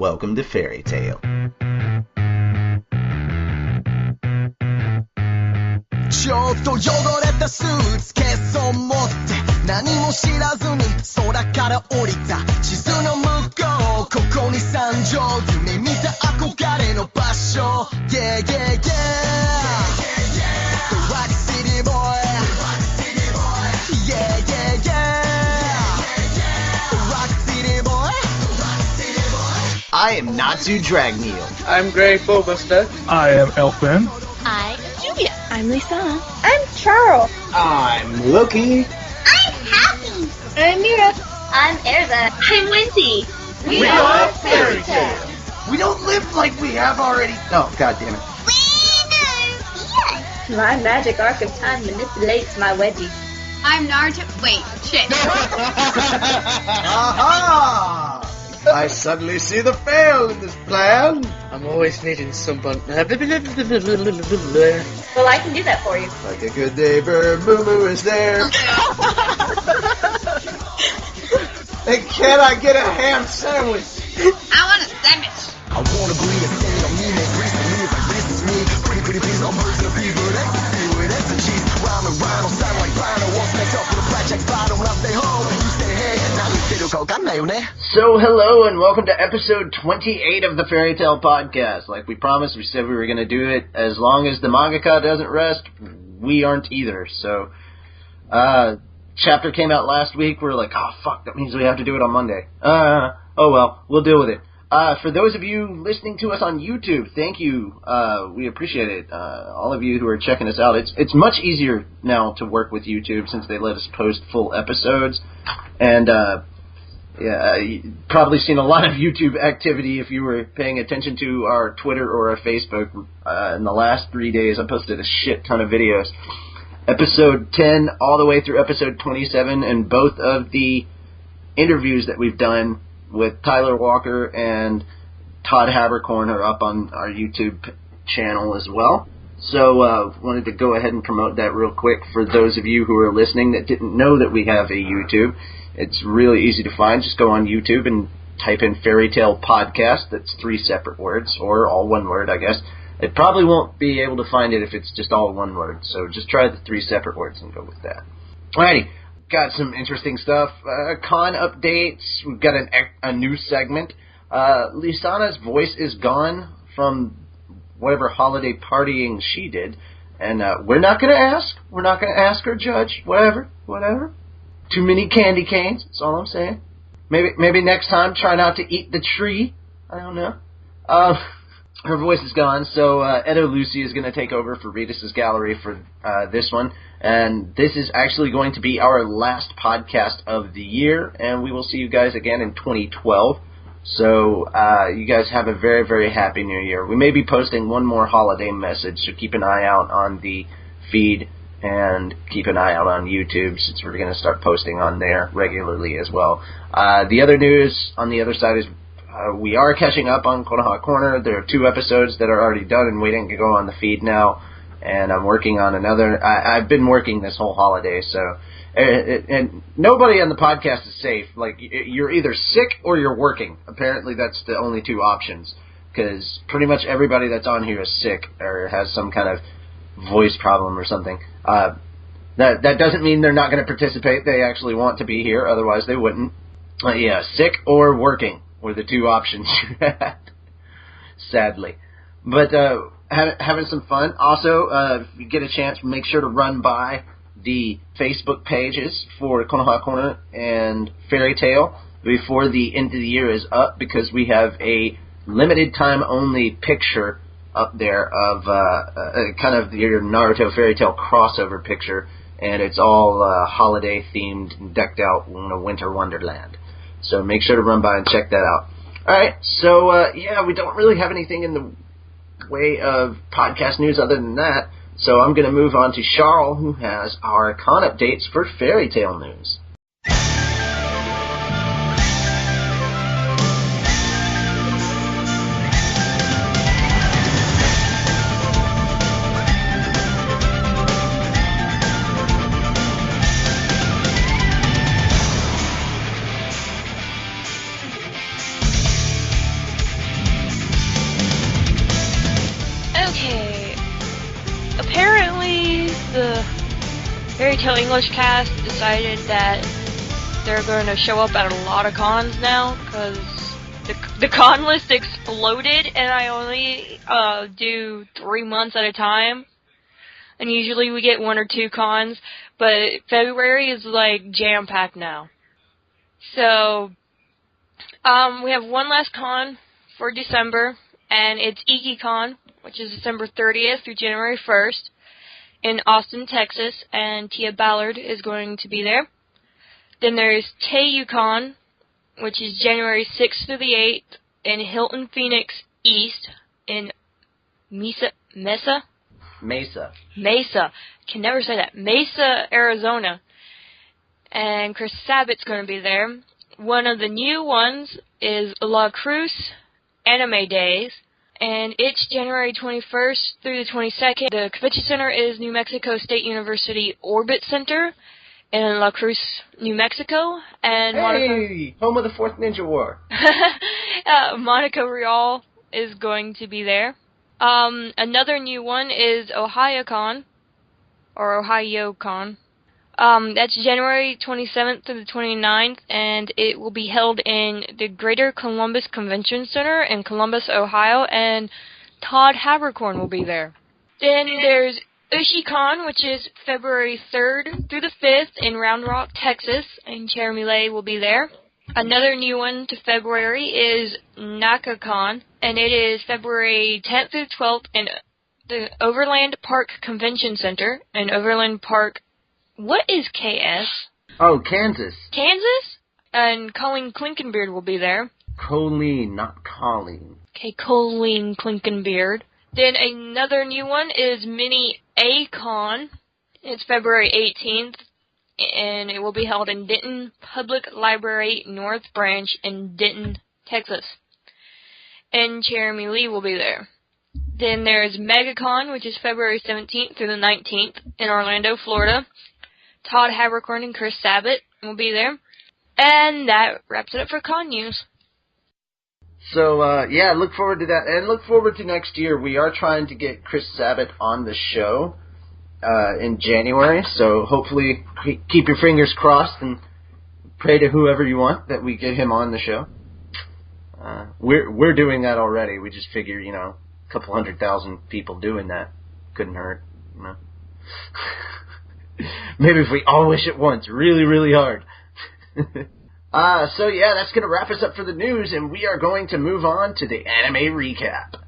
Welcome to Fairy Tale. ちょっと汚れたスーツケースを持って何も知らずに空から降りた地図の向こうここに山上夢見た憧れの場所 Yeah yeah yeah The Rock City Boy Yeah yeah yeah The Rock City Boy I am Natsu Dragneel. I'm Grey Bullbuster. I am Elfman. I'm Julia. I'm Lisanna. I'm Charle. I'm Loki. I'm Happy. I'm Mira. I'm Erza. I'm Wendy. We are Fairy Tale. We don't live like we have already. Oh, God damn it. We do. Yes. My magic arc of time manipulates my wedgie. I'm Naruto. Wait, shit. Aha! I suddenly see the fail in this plan. I'm always needing someone. Well, I can do that for you. Like a good neighbor, Moo Moo is there. And can I get a ham sandwich? I want a sandwich. I wanna be a saint of me, make Greece believe like this is me. Pretty please, I'm version of fever, ecstasy with S and G's. Rhyme and rhyme, sound like Rhino. Won't connect up with a blackjack bottle when I stay home. You stay here, now you stay to go, got nailed, eh? So hello and welcome to episode 28 of the Fairy Tale Podcast. Like we promised, we said we were going to do it as long as the mangaka doesn't rest. We aren't either. So, chapter came out last week. We're like, oh fuck, that means we have to do it on Monday. Oh well, we'll deal with it. For those of you listening to us on YouTube, thank you. We appreciate it. All of you who are checking us out. It's much easier now to work with YouTube since they let us post full episodes. And, yeah, you've probably seen a lot of YouTube activity if you were paying attention to our Twitter or our Facebook. In the last 3 days, I posted a shit ton of videos. Episode 10 all the way through episode 27, and both of the interviews that we've done with Tyler Walker and Todd Habercorn are up on our YouTube channel as well. So, wanted to go ahead and promote that real quick for those of you who are listening that didn't know that we have a YouTube. It's really easy to find. Just go on YouTube and type in Fairy Tale Podcast. That's 3 separate words, or all one word, I guess. It probably won't be able to find it if it's just all one word, so just try the 3 separate words and go with that. Alrighty, got some interesting stuff. Con updates. We've got a new segment. Lisanna's voice is gone from whatever holiday partying she did, and we're not going to ask. We're not going to ask or judge. Whatever. Too many candy canes, that's all I'm saying. Maybe next time, try not to eat the tree. I don't know. Her voice is gone, so Edo Lucy is going to take over for Ritas' Gallery for this one. And this is actually going to be our last podcast of the year, and we will see you guys again in 2012. So you guys have a very, very happy new year. We may be posting one more holiday message, so keep an eye out on the feed. And keep an eye out on YouTube since we're going to start posting on there regularly as well. The other news on the other side is we are catching up on Konoha Corner. There are 2 episodes that are already done and waiting to go on the feed now. And I'm working on another. I've been working this whole holiday, so... And nobody on the podcast is safe. Like, you're either sick or you're working. Apparently that's the only 2 options. Because pretty much everybody that's on here is sick or has some kind of voice problem or something. That doesn't mean they're not going to participate. They actually want to be here, otherwise they wouldn't. Yeah, sick or working were the 2 options you had, sadly. But having some fun. Also, if you get a chance, make sure to run by the Facebook pages for Konoha Corner and Fairy Tale before the end of the year is up, because we have a limited time only picture up there of kind of your Naruto Fairy Tale crossover picture, and it's all holiday themed and decked out in a winter wonderland. So make sure to run by and check that out. Alright, so yeah, we don't really have anything in the way of podcast news other than that, so I'm going to move on to Charle, who has our con updates for Fairy Tale news. Fairy Tale English cast decided that they're going to show up at a lot of cons now, because the con list exploded, and I only do 3 months at a time. And usually we get 1 or 2 cons, but February is like jam-packed now. So, we have one last con for December, and it's IkiCon, which is December 30th through January 1st in Austin, Texas, and Tia Ballard is going to be there. Then there's TeiuCon, which is January 6th through the 8th in Hilton Phoenix East in Mesa. Can never say that. Mesa, Arizona. And Chris Sabat's going to be there. One of the new ones is La Cruz Anime Days, and it's January 21st through the 22nd. The convention center is New Mexico State University Orbit Center in La Cruz, New Mexico. And home of the Fourth Ninja War. Monica Rial is going to be there. Another new one is OhioCon, or OhioCon. That's January 27th to the 29th, and it will be held in the Greater Columbus Convention Center in Columbus, Ohio, and Todd Habercorn will be there. Then there's UshiCon, which is February 3rd through the 5th in Round Rock, Texas, and Jeremy Lay will be there. Another new one to February is NakaCon, and it is February 10th through 12th in the Overland Park Convention Center in Overland Park. What is KS? Oh, Kansas. Kansas? And Colleen Klinkenbeard will be there. Colleen, not Colleen. Okay, Colleen Klinkenbeard. Then another new one is Mini A-Con. It's February 18th, and it will be held in Denton Public Library North Branch in Denton, Texas. And Jeremy Lee will be there. Then there's MegaCon, which is February 17th through the 19th in Orlando, Florida. Todd Habercorn and Chris Sabat will be there. And that wraps it up for con news. So, yeah, look forward to that. And look forward to next year. We are trying to get Chris Sabat on the show in January. So hopefully keep your fingers crossed and pray to whoever you want that we get him on the show. We're doing that already. We just figure, a couple 100,000 people doing that couldn't hurt, Maybe if we all wish at once, really, really hard. So yeah, that's going to wrap us up for the news, and we are going to move on to the anime recap.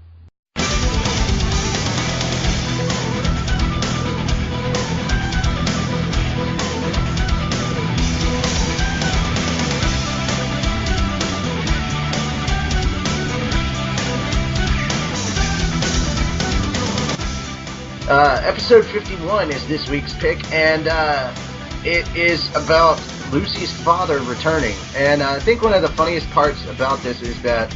Episode 51 is this week's pick, and it is about Lucy's father returning. And I think one of the funniest parts about this is that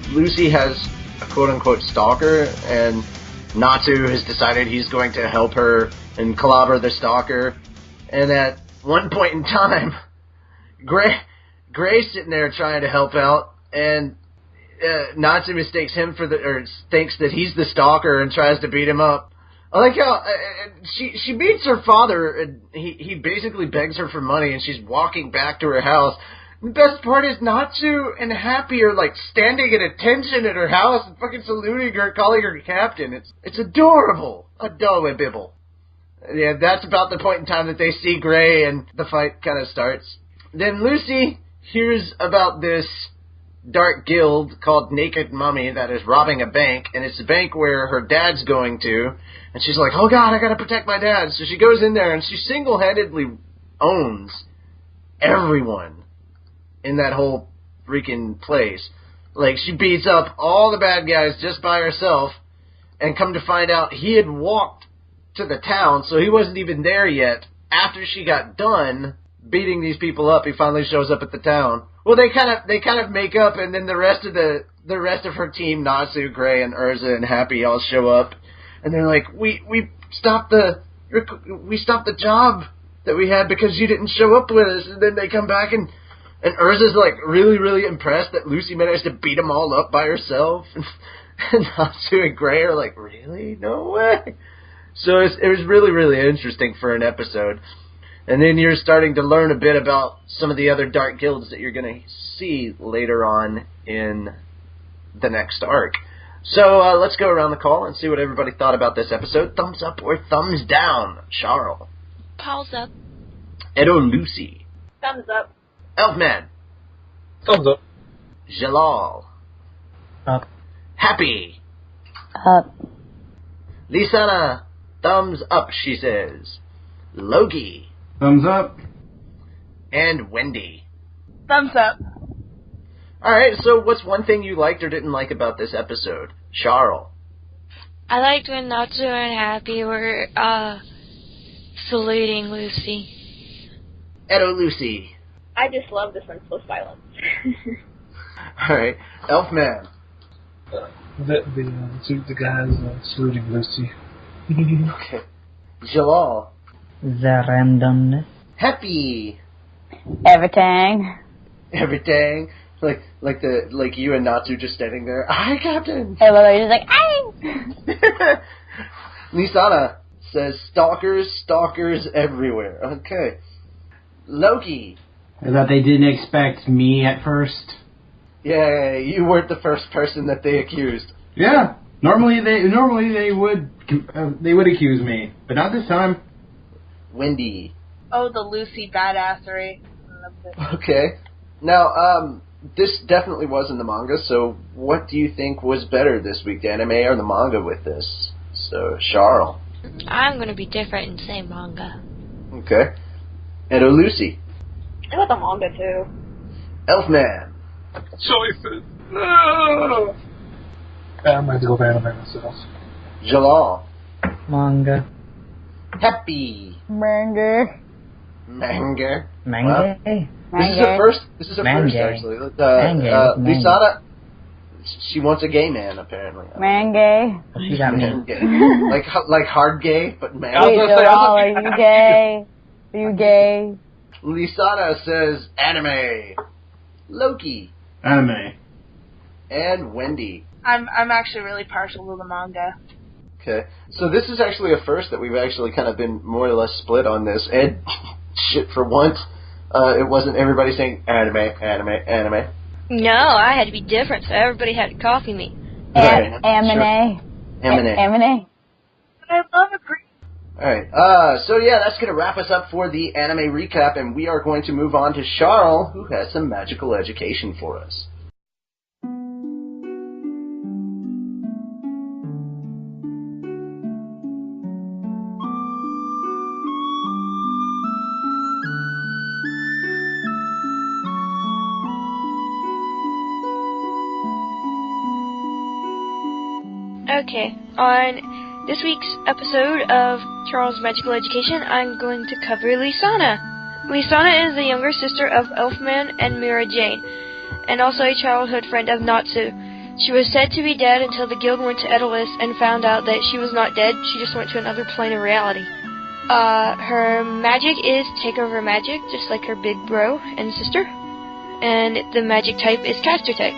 Lucy has a quote-unquote stalker, and Natsu has decided he's going to help her and clobber the stalker. And at one point in time, Gray's sitting there trying to help out, and Natsu mistakes him thinks that he's the stalker and tries to beat him up. I like how she meets her father, and he basically begs her for money, and she's walking back to her house. The best part is Natsu and Happy are like standing at attention at her house and fucking saluting her, calling her captain. It's adorable. Adorable. Yeah, that's about the point in time that they see Gray and the fight kind of starts. Then Lucy hears about this dark guild called Naked Mummy that is robbing a bank, and it's a bank where her dad's going to, and she's like, oh god, I gotta protect my dad. So she goes in there, and she single-handedly owns everyone in that whole freaking place. Like, she beats up all the bad guys just by herself, and come to find out he had walked to the town, so he wasn't even there yet. After she got done beating these people up, he finally shows up at the town. Well, they kind of make up, and then the rest of her team, Natsu, Gray, and Erza, and Happy, all show up, and they're like, we stopped the job that we had because you didn't show up with us. And then they come back, and Erza's like really, really impressed that Lucy managed to beat them all up by herself, and Natsu and Gray are like, really? No way. So it was really, really interesting for an episode. And then you're starting to learn a bit about some of the other dark guilds that you're going to see later on in the next arc. So let's go around the call and see what everybody thought about this episode. Thumbs up or thumbs down? Charle. Pause up. Edo Lucy. Thumbs up. Elfman. Thumbs up. Jellal. Up. Happy. Up. Lisanna. Thumbs up, she says. Loki. Thumbs up. And Wendy. Thumbs up. Alright, so what's one thing you liked or didn't like about this episode? Charle. I liked when Natsu and Happy were, saluting Lucy. Edo Lucy. I just love the senseless violence. Alright, Elfman. The guys saluting Lucy. Okay. Jellal. The randomness. Happy. Everything. Everything. Like you and Natsu just standing there. Hi, Captain. Hey, Lily, just like, ay! Lisanna says stalkers everywhere. Okay. Loki. I thought they didn't expect me at first. Yeah, you weren't the first person that they accused. Yeah. Normally they would accuse me, but not this time. Wendy. Oh, the Lucy badassery. Okay. Now, this definitely was in the manga, so what do you think was better this week, the anime or the manga with this? So, Charle. I'm gonna be different and say manga. Okay. Edo Lucy. I got the manga too. Elfman. Choices. No. I'm going to go with anime myself. Jellal. Manga. Happy. Manga. Manga. Manga. This is a Manga. first, actually. Manga. Lisanna, she wants a gay man, apparently. Manga. You got me. Manga. like hard gay, but man. Wait, Joel, are you gay? Are you gay? Lisanna says anime. Loki. Anime. And Wendy. I'm actually really partial to the manga. Okay. So this is actually a first that we've actually kind of been more or less split on this. And shit, for once, it wasn't everybody saying anime. No, I had to be different, so everybody had to copy me. Right. Amine. I love it. Alright, so yeah, that's going to wrap us up for the anime recap, and we are going to move on to Charle, who has some magical education for us. Okay, on this week's episode of Charles' Magical Education, I'm going to cover Lisanna. Lisanna is the younger sister of Elfman and Mira Jane, and also a childhood friend of Natsu. She was said to be dead until the guild went to Edelweiss and found out that she was not dead, she just went to another plane of reality. Her magic is takeover magic, just like her big bro and sister, and the magic type is caster type.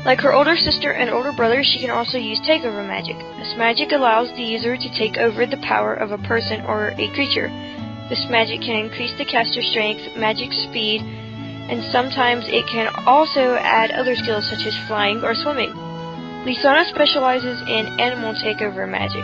Like her older sister and older brother, she can also use takeover magic. This magic allows the user to take over the power of a person or a creature. This magic can increase the caster strength, magic speed, and sometimes it can also add other skills such as flying or swimming. Lisanna specializes in animal takeover magic.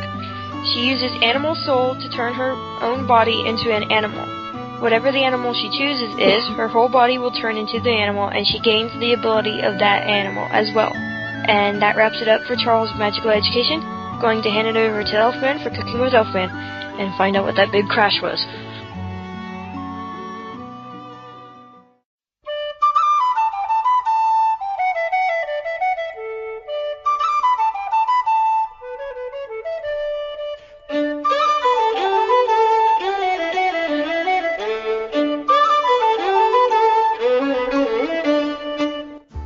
She uses animal soul to turn her own body into an animal. Whatever the animal she chooses is, her whole body will turn into the animal, and she gains the ability of that animal as well. And that wraps it up for Charles' Magical Education. Going to hand it over to Elfman for Cooking with Elfman, and find out what that big crash was.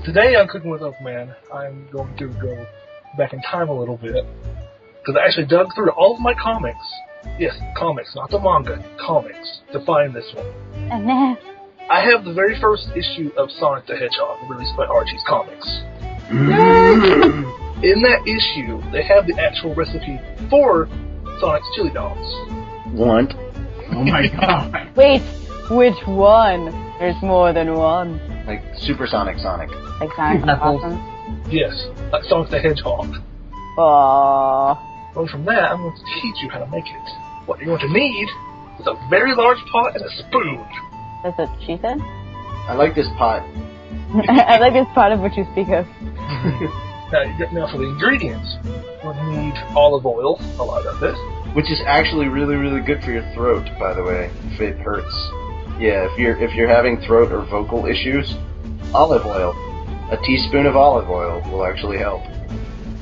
Today on Cooking with Elfman, I'm going to go back in time a little bit, because I actually dug through all of my comics. Yes, comics, not the manga, comics, to find this one. And then, I have the very first issue of Sonic the Hedgehog, released by Archie's Comics. In that issue, they have the actual recipe for Sonic's chili dogs. Want? Oh my god. Wait, which one? There's more than one. Like Supersonic Sonic. Like Sonic Apples. Awesome. Yes, like Sonic the Hedgehog. Aww. Well, from that, I'm going to teach you how to make it. What you're going to need is a very large pot and a spoon. That's what she said? I like this pot. I like this part of what you speak of. Now for the ingredients, you'll need olive oil, a lot of it. Which is actually really, really good for your throat, by the way, if it hurts. Yeah, if you're having throat or vocal issues, olive oil. A teaspoon of olive oil will actually help.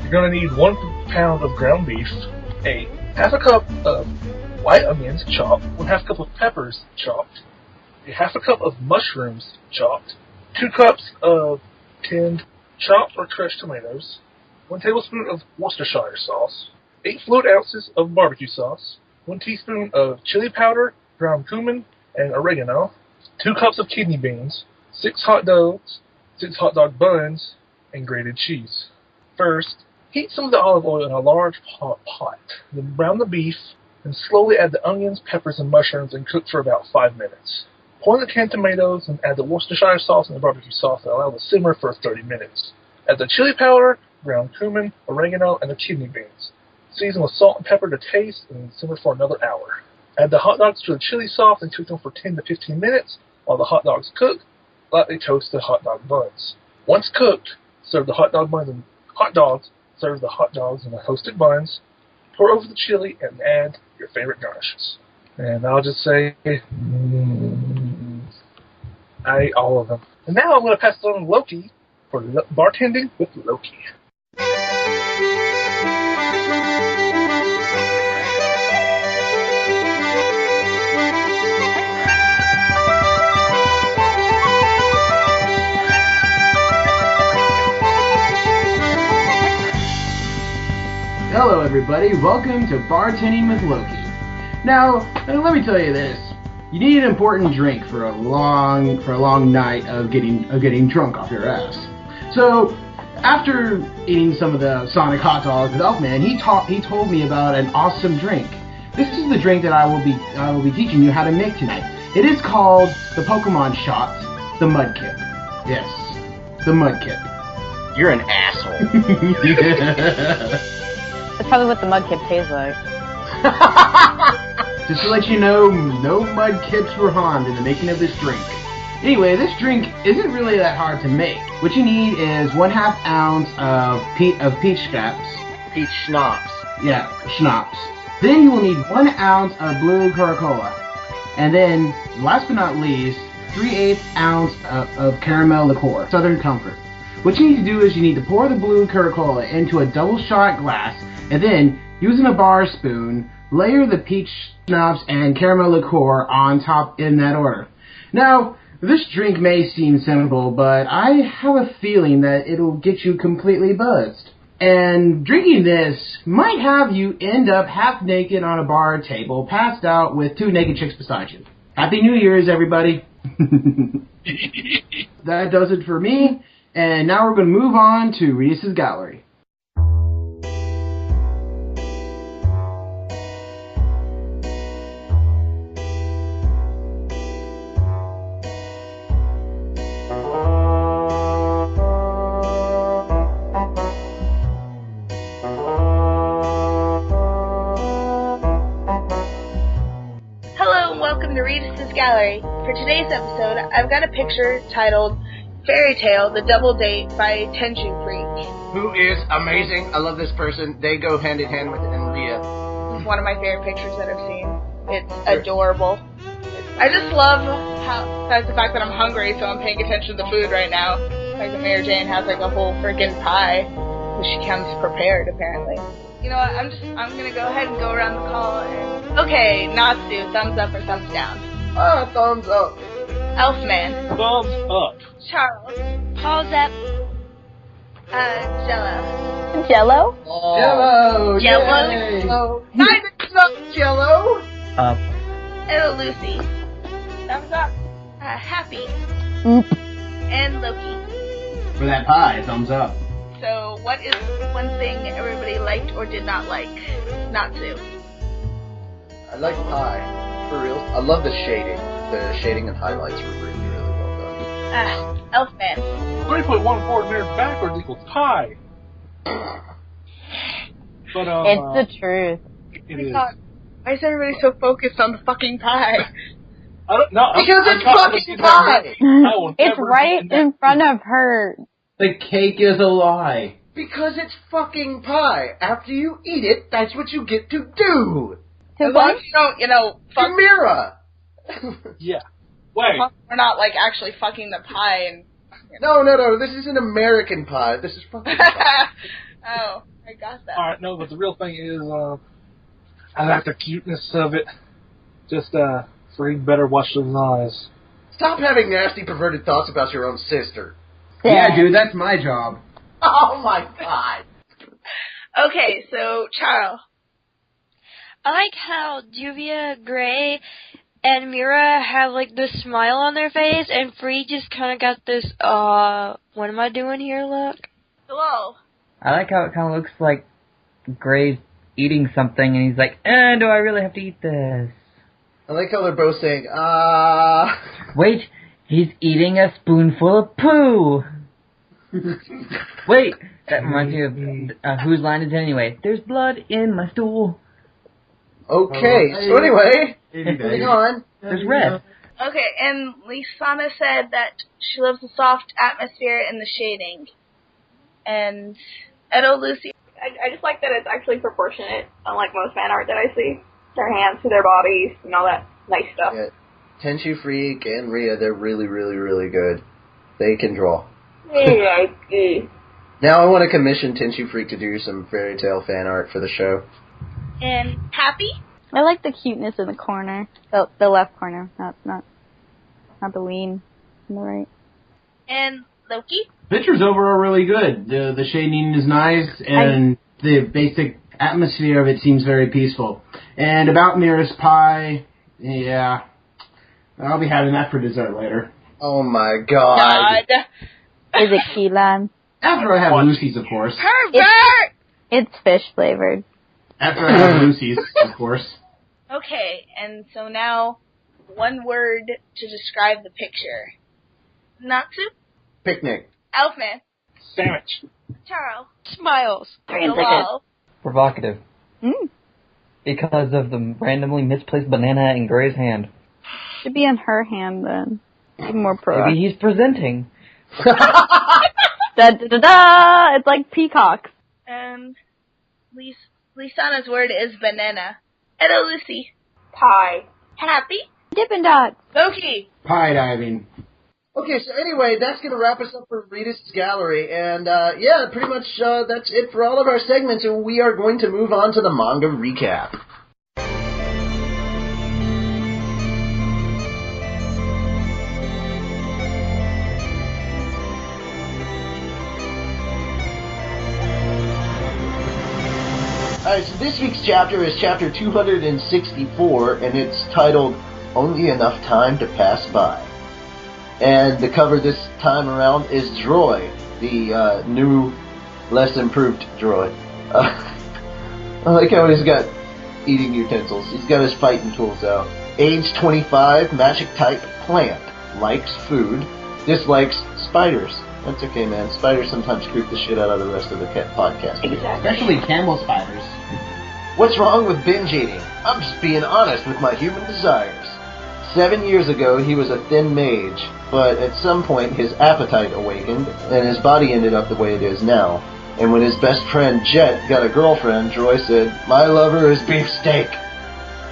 You're going to need 1 pound of ground beef, a half a cup of white onions chopped, 1/2 cup of peppers chopped, a half a cup of mushrooms chopped, 2 cups of tinned chopped or crushed tomatoes, 1 tablespoon of Worcestershire sauce, 8 fluid ounces of barbecue sauce, 1 teaspoon of chili powder, ground cumin, and oregano, 2 cups of kidney beans, 6 hot dogs, 6 hot dog buns, and grated cheese. First, heat some of the olive oil in a large pot. Then brown the beef, and slowly add the onions, peppers, and mushrooms and cook for about 5 minutes. Pour in the canned tomatoes and add the Worcestershire sauce and the barbecue sauce and allow it to simmer for 30 minutes. Add the chili powder, ground cumin, oregano, and the kidney beans. Season with salt and pepper to taste and simmer for another hour. Add the hot dogs to the chili sauce and cook them for 10 to 15 minutes. While the hot dogs cook, lightly toast the hot dog buns. Once cooked, serve the hot dog buns and hot dogs. Serve the hot dogs and the toasted buns. Pour over the chili and add your favorite garnishes. And I'll just say, I ate all of them. And now I'm going to pass it on to Loki for bartending with Loki. Hello everybody, welcome to Bartending with Loki. Now, let me tell you this. You need an important drink for a long night of getting drunk off your ass. So, after eating some of the Sonic hot dogs with Elfman, he told me about an awesome drink. This is the drink that I will be teaching you how to make tonight. It is called the Pokemon shot, the Mudkip. Yes, the Mudkip. You're an asshole. That's probably what the Mudkip tastes like. Just to let you know, no Mudkips were harmed in the making of this drink. Anyway, this drink isn't really that hard to make. What you need is 1/2 ounce of peach scraps. Peach schnapps. Yeah, schnapps. Then you will need 1 ounce of blue Coca-Cola. And then, last but not least, 3/8 ounce of caramel liqueur, Southern Comfort. What you need to do is you need to pour the blue Coca-Cola into a double shot glass, and then, using a bar spoon, layer the peach schnapps and caramel liqueur on top in that order. Now, this drink may seem simple, but I have a feeling that it'll get you completely buzzed. And drinking this might have you end up half naked on a bar table, passed out with 2 naked chicks beside you. Happy New Year's, everybody. That does it for me, and now we're going to move on to Reese's Gallery. Gallery. For today's episode, I've got a picture titled Fairy Tale, The Double Date by Tenchu Freak. Who is amazing. I love this person. They go hand in hand with Enria. It's one of my favorite pictures that I've seen. It's adorable. I just love the fact that I'm hungry, so I'm paying attention to the food right now. Like the Mary Jane has like a whole freaking pie, so she comes prepared apparently. You know what? I'm gonna go ahead and go around the call. Okay, Natsu, thumbs up or thumbs down? Thumbs up. Elfman. Thumbs up. Charle. Pause up. Jellal. Jello? Jello! Jello. Nice up, Jello! Up. Oh, Lucy. Thumbs up. Happy. Oop. And Loki. For that pie, thumbs up. So, what is one thing everybody liked or did not like? Natsu. I like pie. For real. I love the shading. The shading and highlights were really, really well done. Elfman. 3.1 forward mirrors backwards equals pi. But, It's the truth. it is. God, why is everybody so focused on the fucking pie? I don't know. Because it's fucking pie! It's right in front of her. The cake is a lie. Because it's fucking pie. After you eat it, that's what you get to do. As long as you don't, fuck. Chimera! Yeah. Wait. We're not, like, actually fucking the pie and... No, this is an American pie. This is fucking pie. Oh, I got that. Alright, no, but the real thing is, I like the cuteness of it. Just, so you better watch those eyes. Stop having nasty, perverted thoughts about your own sister. Yeah, dude, that's my job. Oh my god. Okay, so, Charle. I like how Juvia, Gray, and Mira have, like, this smile on their face, and Free just kind of got this, what am I doing here look? Hello. I like how it kind of looks like Gray's eating something, and he's like, do I really have to eat this? I like how they're both saying, Wait, he's eating a spoonful of poo! Wait, that reminds me of, whose line is it anyway? There's blood in my stool. Okay, so anyway, moving on. There's red. Okay, and Lisanna said that she loves the soft atmosphere and the shading. And Edo Lucy. I just like that it's actually proportionate, unlike most fan art that I see. Their hands to their bodies and all that nice stuff. Yeah. Tenchu Freak and Rhea, they're really, really, really good. They can draw. Now I want to commission Tenchu Freak to do some fairy tale fan art for the show. And Happy? I like the cuteness in the corner. The left corner, not the lean on the right. And Loki? Pictures overall are really good. The shading is nice, and the basic atmosphere of it seems very peaceful. And about Mira's pie, yeah, I'll be having that for dessert later. Oh my god. Is it key lime? After I have Lucy's, of course. Pervert! It's fish flavored. After I have Lucy's, of course. Okay, and so now, one word to describe the picture. Natsu? Picnic. Elfman? Sandwich. Charle? Smiles. Hello? Provocative. Because of the randomly misplaced banana in Gray's hand. Should be in her hand then. Even more pro. Maybe he's presenting. Da-da-da-da! It's like peacocks. And Lisanna's word is banana. Edo Lucy? Pie. Happy? Dippin' Dots. Loki? Pie diving. Okay, so anyway, that's going to wrap us up for Rita's Gallery, and yeah, pretty much that's it for all of our segments, and we are going to move on to the manga recap. Alright, so this week's chapter is chapter 264, and it's titled, Only Enough Time to Pass By. And the cover this time around is Droid, the new, less improved droid. I like how he's got eating utensils. He's got his fighting tools out. Age 25, magic type plant. Likes food. Dislikes spiders. That's okay, man. Spiders sometimes creep the shit out of the rest of the podcast. Especially camel spiders. What's wrong with binge eating? I'm just being honest with my human desires. 7 years ago, he was a thin mage, but at some point his appetite awakened, and his body ended up the way it is now. And when his best friend Jet got a girlfriend, Troy said, "My lover is beefsteak,"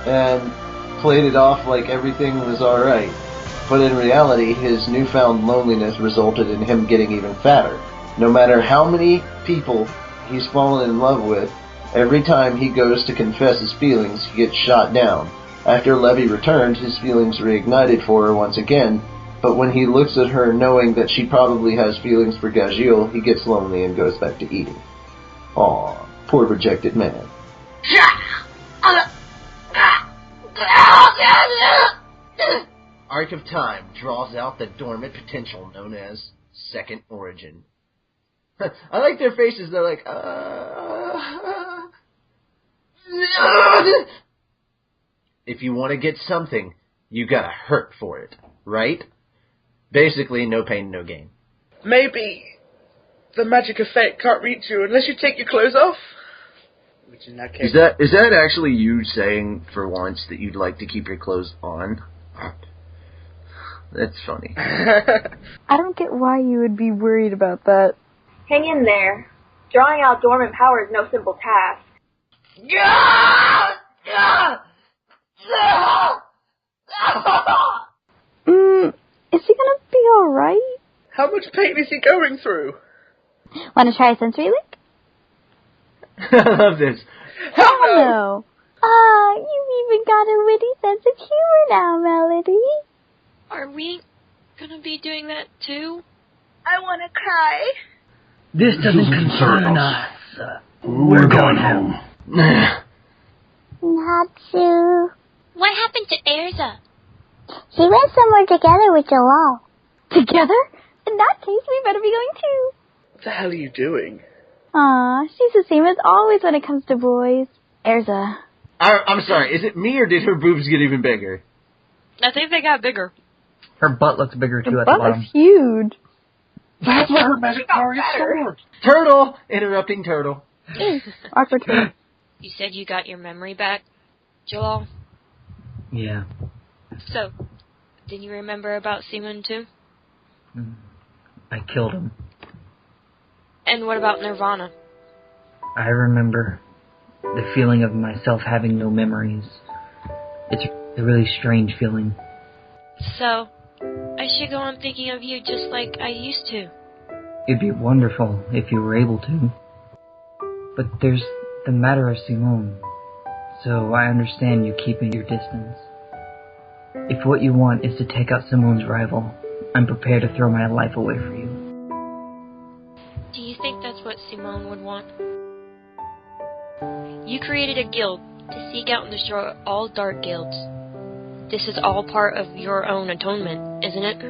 and played it off like everything was alright. But in reality, his newfound loneliness resulted in him getting even fatter. No matter how many people he's fallen in love with, every time he goes to confess his feelings, he gets shot down. After Levy returned, his feelings reignited for her once again, but when he looks at her knowing that she probably has feelings for Gajil, he gets lonely and goes back to eating. Aw, poor rejected man. Arc of Time draws out the dormant potential known as Second Origin. I like their faces, they're like, if you want to get something, you gotta hurt for it, right? Basically, no pain, no gain. Maybe the magic effect can't reach you unless you take your clothes off. Which in that case... Is that actually you saying, for once, that you'd like to keep your clothes on? That's funny. I don't get why you would be worried about that. Hang in there. Drawing out dormant power is no simple task. Is he gonna be alright? How much pain is he going through? Wanna try a sensory lick? I love this. Hell no! You've even got a witty sense of humor now, Melody. Are we gonna be doing that too? I want to cry. This doesn't concern us. We're going home. Natsu. What happened to Erza? She went somewhere together with Jellal. Together? In that case, we better be going too. What the hell are you doing? Aw, she's the same as always when it comes to boys. Erza. I'm sorry, is it me or did her boobs get even bigger? I think they got bigger. Her butt looks bigger too Her at the butt bottom. looks huge. That's where her magic power is stored. Turtle! Interrupting turtle. Awkward turtle. You said you got your memory back, Jellal? Yeah. So, did you remember about Simon too? I killed him. And what about Nirvana? I remember the feeling of myself having no memories. It's a really strange feeling. So, I should go on thinking of you just like I used to. It'd be wonderful if you were able to. But there's the matter of Simone. So I understand you keeping your distance. If what you want is to take out Simone's rival, I'm prepared to throw my life away for you. Do you think that's what Simone would want? You created a guild to seek out and destroy all dark guilds. This is all part of your own atonement, isn't it?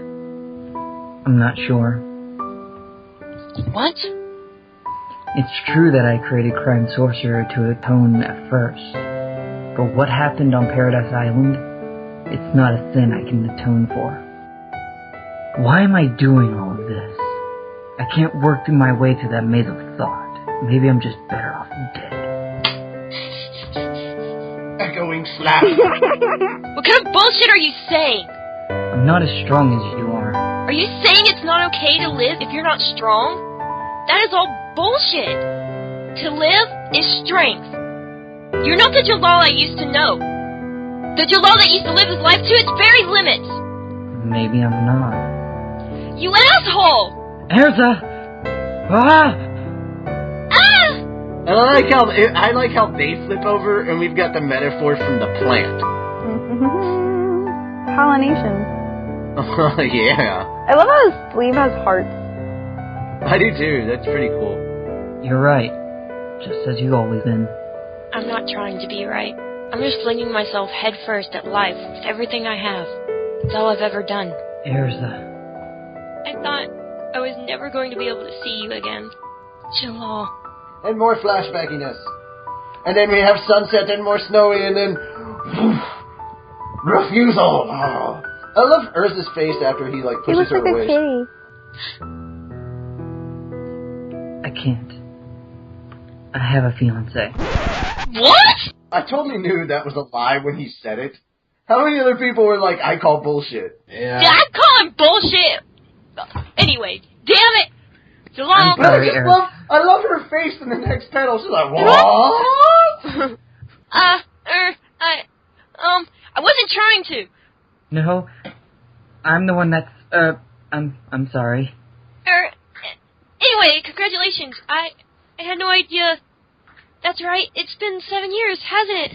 I'm not sure. What? It's true that I created Crime Sorcerer to atone at first. But what happened on Paradise Island, it's not a sin I can atone for. Why am I doing all of this? I can't work through my way through that maze of thought. Maybe I'm just better off dead. Echoing slap. What kind of bullshit are you saying? I'm not as strong as you are. Are you saying it's not okay to live if you're not strong? That is all bullshit. To live is strength. You're not the Jellal I used to know. The Jellal that used to live his life to its very limits. Maybe I'm not. You asshole! Erza! Ah! Ah! And I like how they flip over and we've got the metaphor from the plant. Pollination. Oh, yeah. I love how his sleeve has hearts. I do too. That's pretty cool. You're right. Just as you've always been. I'm not trying to be right. I'm just flinging myself headfirst at life with everything I have. It's all I've ever done. Erza. I thought I was never going to be able to see you again. Jellal. And more flashbackiness. And then we have sunset and more snowy and then... refusal. Oh. I love Erza's face after he pushes her away. He looks like a kitty. I can't. I have a fiancé. What? I totally knew that was a lie when he said it. How many other people were like, I call bullshit? Yeah, I call him bullshit! Anyway, damn it! Jellal! I love her face in the next panel. She's like, what? I wasn't trying to. No, I'm the one that's, I'm sorry. Anyway, congratulations. I had no idea. That's right, it's been 7 years, hasn't it?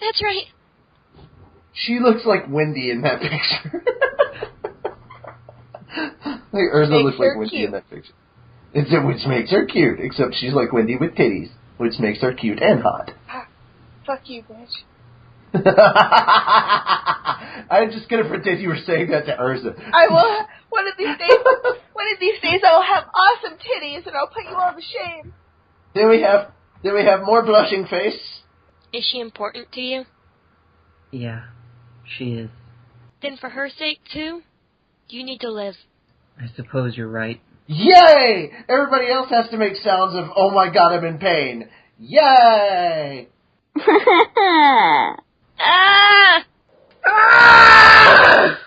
That's right. She looks like Wendy in that picture. Like Erza looks like Wendy cute in that picture. Which makes her cute, except she's like Wendy with titties, which makes her cute and hot. Fuck you, bitch. I'm just gonna pretend you were saying that to Erza. I will. One of these days, I will have awesome titties, and I'll put you all to shame. Then we have more blushing face. Is she important to you? Yeah, she is. Then for her sake, too, you need to live. I suppose you're right. Yay! Everybody else has to make sounds of, oh my god, I'm in pain. Yay! Ah! Ah!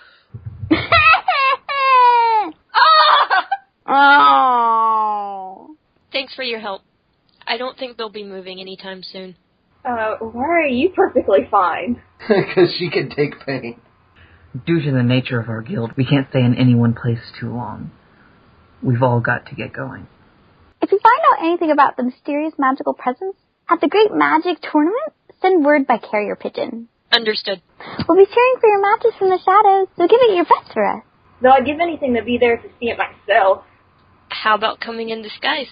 Oh. Thanks for your help. I don't think they'll be moving anytime soon. Why are you perfectly fine? Because she can take pain. Due to the nature of our guild, we can't stay in any one place too long. We've all got to get going. If you find out anything about the mysterious magical presence at the Great Magic Tournament, send word by carrier pigeon. Understood. We'll be cheering for your matches from the shadows, so give it your best for us. Though I'd give anything to be there to see it myself. How about coming in disguise?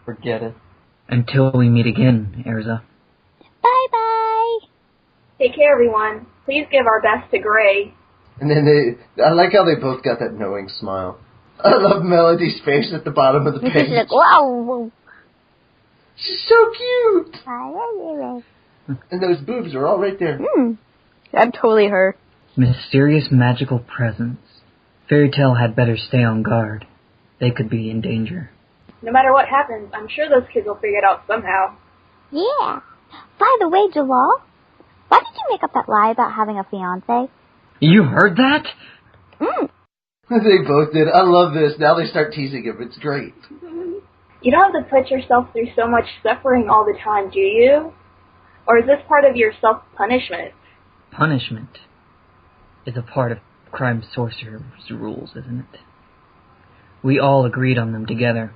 Forget it. Until we meet again, Erza. Bye-bye. Take care, everyone. Please give our best to Gray. And then I like how they both got that knowing smile. I love Melody's face at the bottom of the page. She's like, wow. She's so cute. And those boobs are all right there. I'm totally her. Mysterious magical presence. Fairy Tale had better stay on guard. They could be in danger. No matter what happens, I'm sure those kids will figure it out somehow. Yeah. By the way, Jellal, why did you make up that lie about having a fiancé? You heard that? They both did. I love this. Now they start teasing him. It's great. You don't have to put yourself through so much suffering all the time, do you? Or is this part of your self-punishment? Punishment is a part of Crime Sorcerer's rules, isn't it? We all agreed on them together.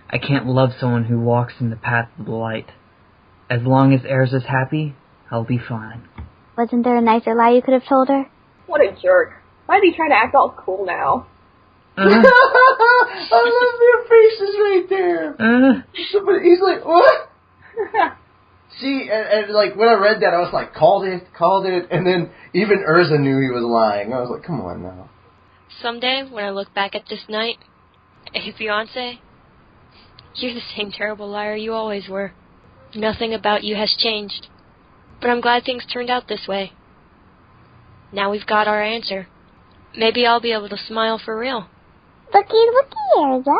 I can't love someone who walks in the path of the light. As long as Erza's happy, I'll be fine. Wasn't there a nicer lie you could have told her? What a jerk. Why is he trying to act all cool now? I love their faces right there. Somebody, he's like, what? See, and like when I read that, I was like, called it, and then even Erza knew he was lying. I was like, come on now. Someday, when I look back at this night, hey, fiancé, you're the same terrible liar you always were. Nothing about you has changed. But I'm glad things turned out this way. Now we've got our answer. Maybe I'll be able to smile for real. Looky, Erza.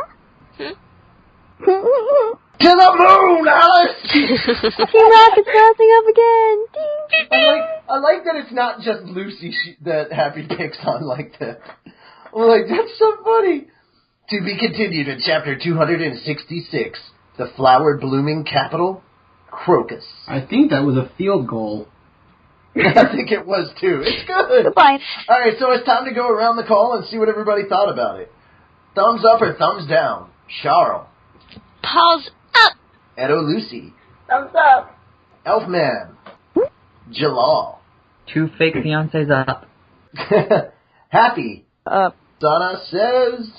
To the moon, Alice! Team Rocket's rising up again. I like that it's not just Lucy that Happy picks on like that. I'm like, that's so funny. To be continued in chapter 266, the flower blooming capital, Crocus. I think that was a field goal. I think it was too. It's good. Goodbye. Alright, so it's time to go around the call and see what everybody thought about it. Thumbs up or thumbs down? Charle. Paws up! Edo Lucy. Thumbs up. Elfman. Jellal. 2 fake fiancés up. Happy. Up. Lisanna says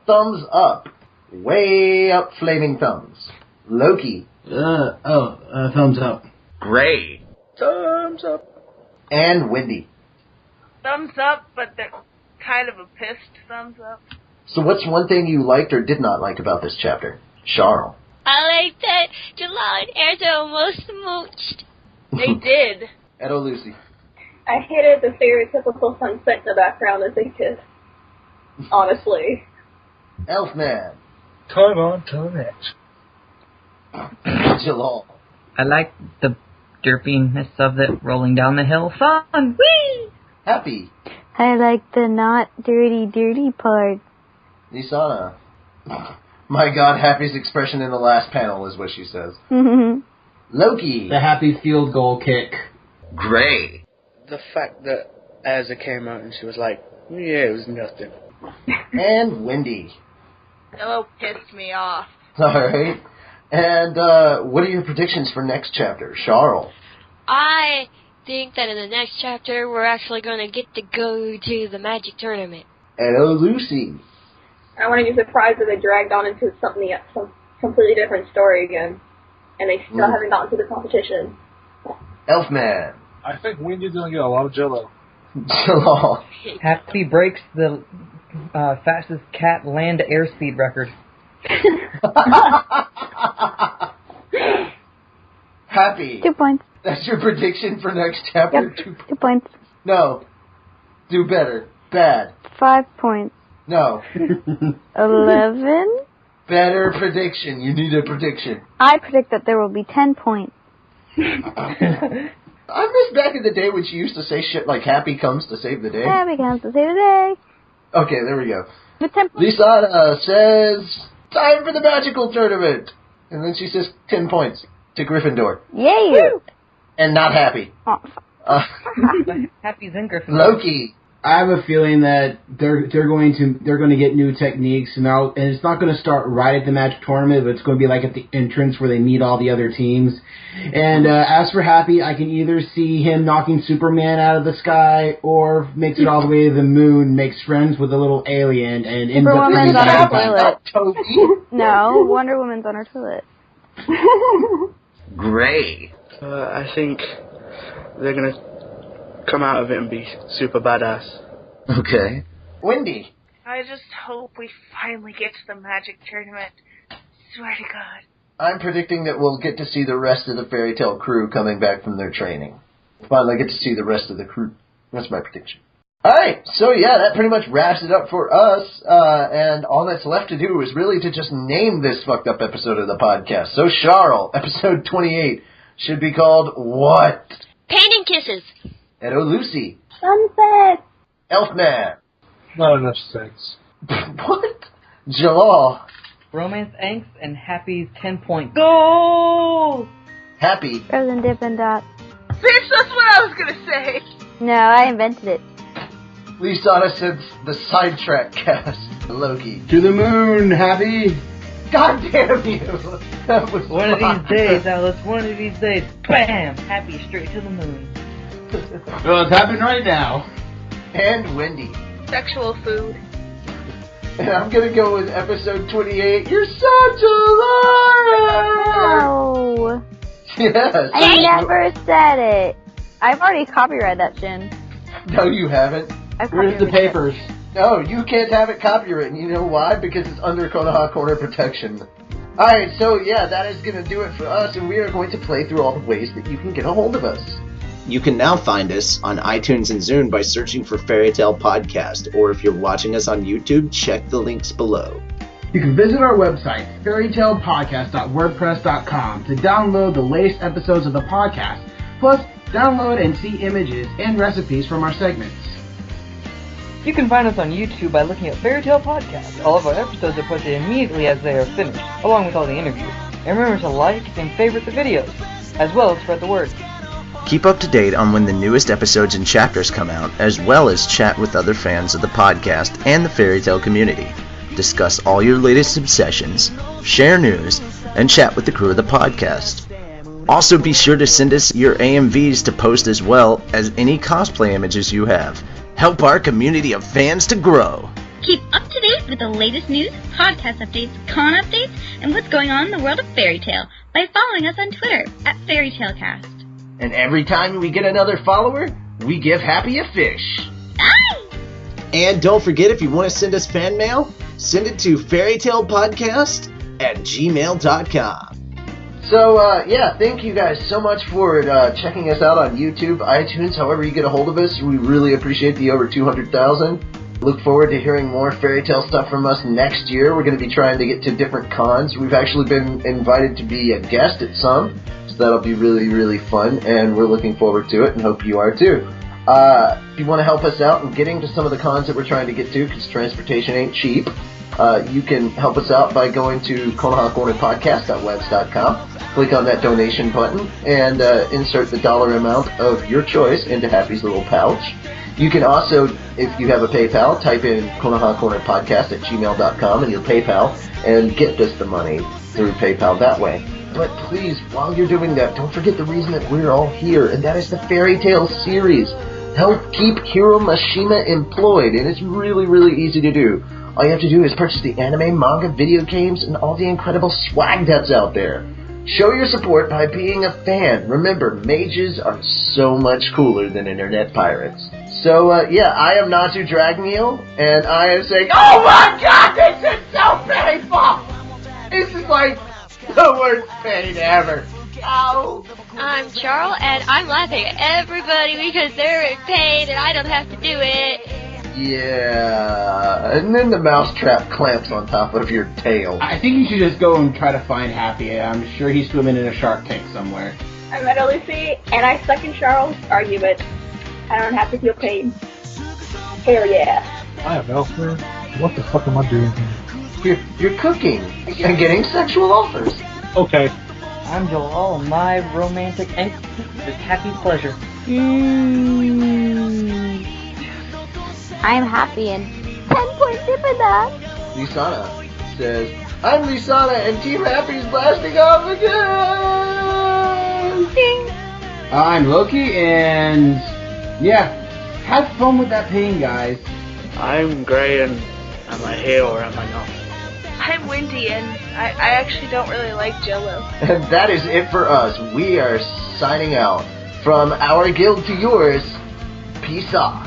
thumbs up. Way up flaming thumbs. Loki. Thumbs up. Gray. Thumbs up. And Wendy. Thumbs up, but they're kind of a pissed thumbs up. So what's one thing you liked or did not like about this chapter? Charle. I like that Jellal and Erza almost smooched. They did. Edo Lucy. I hated the stereotypical sunset in the background as they kiss. Honestly. Elfman. Time on, time out. Jellal. I like the derpiness of it rolling down the hill. Fun! Whee! Happy. I like the not dirty part. Lisanna. My God, Happy's expression in the last panel is what she says. Loki. The Happy field goal kick. Gray. The fact that Erza came out and she was like, yeah, it was nothing. And Wendy. Oh, pissed me off. Alright. And what are your predictions for next chapter? Charle. I think that in the next chapter, we're actually going to get to go to the magic tournament. Edo Lucy. I wouldn't be surprised if they dragged on into some completely different story again. And they still haven't gotten to the competition. Elfman. I think Wendy's going to get a lot of Jello. Jellal. Happy breaks the fastest cat land airspeed record. Happy. 2 points. That's your prediction for next chapter? Yep, 2 points. No. Do better. Bad. 5 points. No. 11? Better prediction. You need a prediction. I predict that there will be 10 points. I miss back in the day when she used to say shit like happy comes to save the day. Happy comes to save the day. Okay, there we go. With 10 points. Lisanna says, time for the magical tournament. And then she says 10 points to Gryffindor. Yay! Woo! And not happy. Oh. Happy's in Gryffindor. Loki. I have a feeling that they're going to get new techniques and it's not going to start right at the Magic Tournament, but it's going to be like at the entrance where they meet all the other teams. And as for Happy, I can either see him knocking Superman out of the sky, or makes it all the way to the moon, makes friends with a little alien, and ends up Superwoman's on her toilet. Toby. No, Wonder Woman's on her toilet. Gray. I think they're gonna come out of it and be super badass. Okay. Wendy. I just hope we finally get to the Magic Tournament. Swear to God. I'm predicting that we'll get to see the rest of the Fairy Tale crew coming back from their training. Finally get to see the rest of the crew. That's my prediction. Alright, so yeah, that pretty much wraps it up for us, and all that's left to do is really to just name this fucked up episode of the podcast. So Charle, episode 28, should be called what? Pain and Kisses. And Lucy. Sunset. Elfman. Not enough sex. What? Jellal. Romance, angst, and Happy's 10-point goal! Happy. Frozen Dippin' Dot. Bitch, that's what I was gonna say. No, I invented it. Lisanna said the sidetrack cast. Loki. To the moon, Happy! God damn you! That was One of these days, Alice, one of these days, BAM! Happy straight to the moon. Well, it's happening right now. And Wendy. Sexual food. And I'm gonna go with episode 28. You're such a liar! No. Yes. I never said it. I've already copyrighted that, Shin. No, you haven't. Where's the papers? No, you can't have it copywritten. You know why? Because it's under Konoha Corner protection. Alright, so yeah, that is gonna do it for us, and we are going to play through all the ways that you can get a hold of us. You can now find us on iTunes and Zune by searching for Fairy Tale Podcast, or if you're watching us on YouTube, check the links below. You can visit our website, fairytalepodcast.wordpress.com, to download the latest episodes of the podcast, plus download and see images and recipes from our segments. You can find us on YouTube by looking at Fairy Tale Podcast. All of our episodes are posted immediately as they are finished, along with all the interviews. And remember to like and favorite the videos, as well as spread the word. Keep up to date on when the newest episodes and chapters come out, as well as chat with other fans of the podcast and the Fairy Tale community. Discuss all your latest obsessions, share news, and chat with the crew of the podcast. Also be sure to send us your AMVs to post, as well as any cosplay images you have. Help our community of fans to grow. Keep up to date with the latest news, podcast updates, con updates, and what's going on in the world of Fairy Tale by following us on Twitter at FairyTaleCast. And every time we get another follower, we give Happy a fish. Aye! And don't forget, if you want to send us fan mail, send it to fairytalepodcast@gmail.com. So, yeah, thank you guys so much for checking us out on YouTube, iTunes, however you get a hold of us. We really appreciate the over 200,000. Look forward to hearing more Fairy Tale stuff from us next year. We're going to be trying to get to different cons. We've actually been invited to be a guest at some, so that'll be really, really fun, and we're looking forward to it, and hope you are too. If you want to help us out in getting to some of the cons that we're trying to get to, because transportation ain't cheap, you can help us out by going to konohacornerpodcast.webs.com. Click on that donation button and insert the dollar amount of your choice into Happy's little pouch. You can also, if you have a PayPal, type in konohacornerpodcast@gmail.com in your PayPal and gift us the money through PayPal that way. But please, while you're doing that, don't forget the reason that we're all here, and that is the Fairy Tale series. Help keep Hiro Mashima employed, and it's really, really easy to do. All you have to do is purchase the anime, manga, video games, and all the incredible swag that's out there. Show your support by being a fan. Remember, mages are so much cooler than internet pirates. So, yeah, I am Natsu Dragneel, and I am saying, oh my god, this is so painful! This is like the worst pain ever. Ow. I'm Charle, and I'm laughing at everybody because they're in pain and I don't have to do it. Yeah, and then the mousetrap clamps on top of your tail. I think you should just go and try to find Happy. I'm sure he's swimming in a shark tank somewhere. I'm Meta Lucy, and I second Charles' argument. I don't have to feel pain. Hell yeah. I am Elfman. What the fuck am I doing here? You're cooking and getting sexual offers. Okay. I'm Jellal, and my romantic entity is Happy Pleasure. I'm happy and 10 points for that. Lisanna says, I'm Lisanna and Team Happy's blasting off again! Ding. I'm Loki, and yeah, have fun with that pain, guys. I'm Gray, and am I here or am I not? I'm Windy, and I actually don't really like Jello. And that is it for us. We are signing out. From our guild to yours, peace off.